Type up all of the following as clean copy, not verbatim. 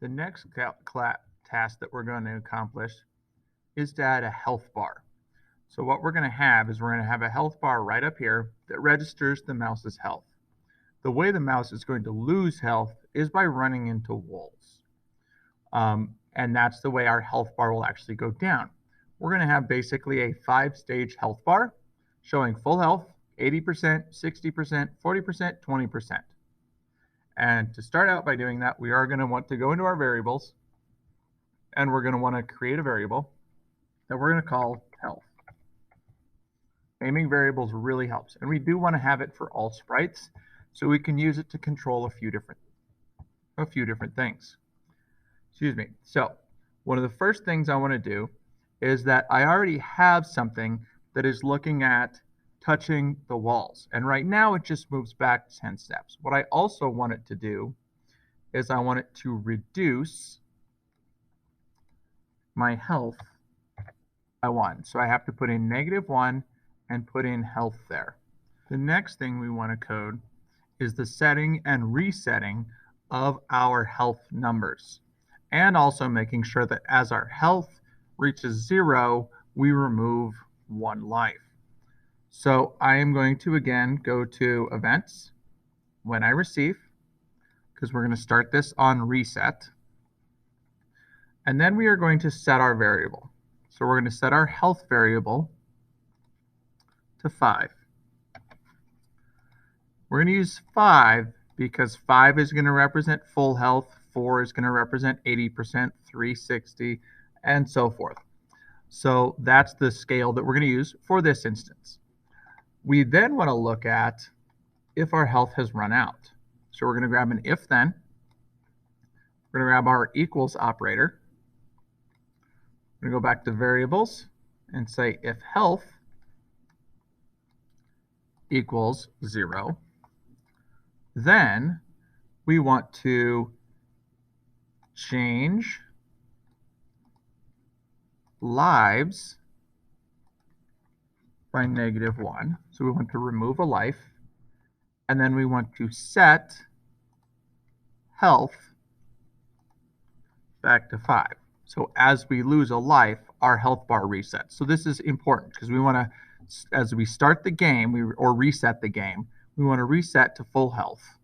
The next task that we're going to accomplish is to add a health bar. So what we're going to have is we're going to have a health bar right up here that registers the mouse's health. The way the mouse is going to lose health is by running into walls. And that's the way our health bar will actually go down. We're going to have basically a 5-stage health bar showing full health, 80%, 60%, 40%, 20%. And to start out by doing that, we are going to want to go into our variables, and we're going to want to create a variable that we're going to call health. Naming variables really helps, and we do want to have it for all sprites, so we can use it to control a few different things. Excuse me. So one of the first things I want to do is that I already have something that is looking at touching the walls, and right now it just moves back 10 steps. What I also want it to do is I want it to reduce my health by 1. So I have to put in -1 and put in health there. The next thing we want to code is the setting and resetting of our health numbers, and also making sure that as our health reaches 0, we remove 1 life. So I am going to again go to events when I receive, because we're going to start this on reset. And then we are going to set our variable. So we're going to set our health variable to 5. We're going to use 5 because 5 is going to represent full health, 4 is going to represent 80%, 3 60, and so forth. So that's the scale that we're going to use for this instance. We then want to look at if our health has run out. So we're going to grab an if then. We're going to grab our equals operator. We're going to go back to variables and say if health equals 0, then we want to change lives by -1. So we want to remove a life, and then we want to set health back to 5. So as we lose a life, our health bar resets. So this is important because we want to, as we start the game or reset the game, we want to reset to full health.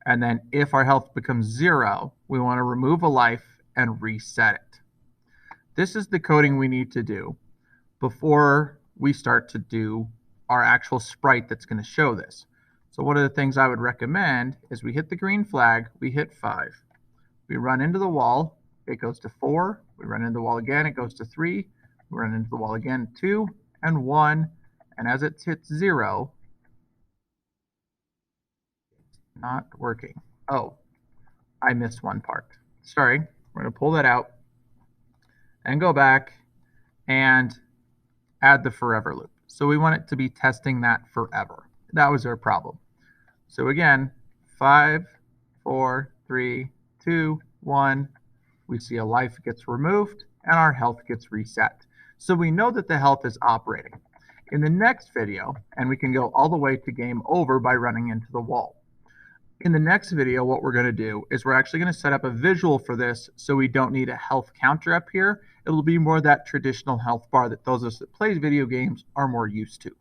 And then if our health becomes 0, we want to remove a life and reset it. This is the coding we need to do before we start to do our actual sprite that's going to show this. So one of the things I would recommend is we hit the green flag, we hit 5. We run into the wall, it goes to 4. We run into the wall again, it goes to 3. We run into the wall again, 2 and 1. And as it hits 0, not working. Oh, I missed one part. Sorry, we're going to pull that out and go back and add the forever loop. So we want it to be testing that forever. That was our problem. So again, 5, 4, 3, 2, 1. We see a life gets removed and our health gets reset. So we know that the health is operating. In the next video, and we can go all the way to game over by running into the wall. In the next video, what we're going to do is we're actually going to set up a visual for this so we don't need a health counter up here. It'll be more that traditional health bar that those of us that play video games are more used to.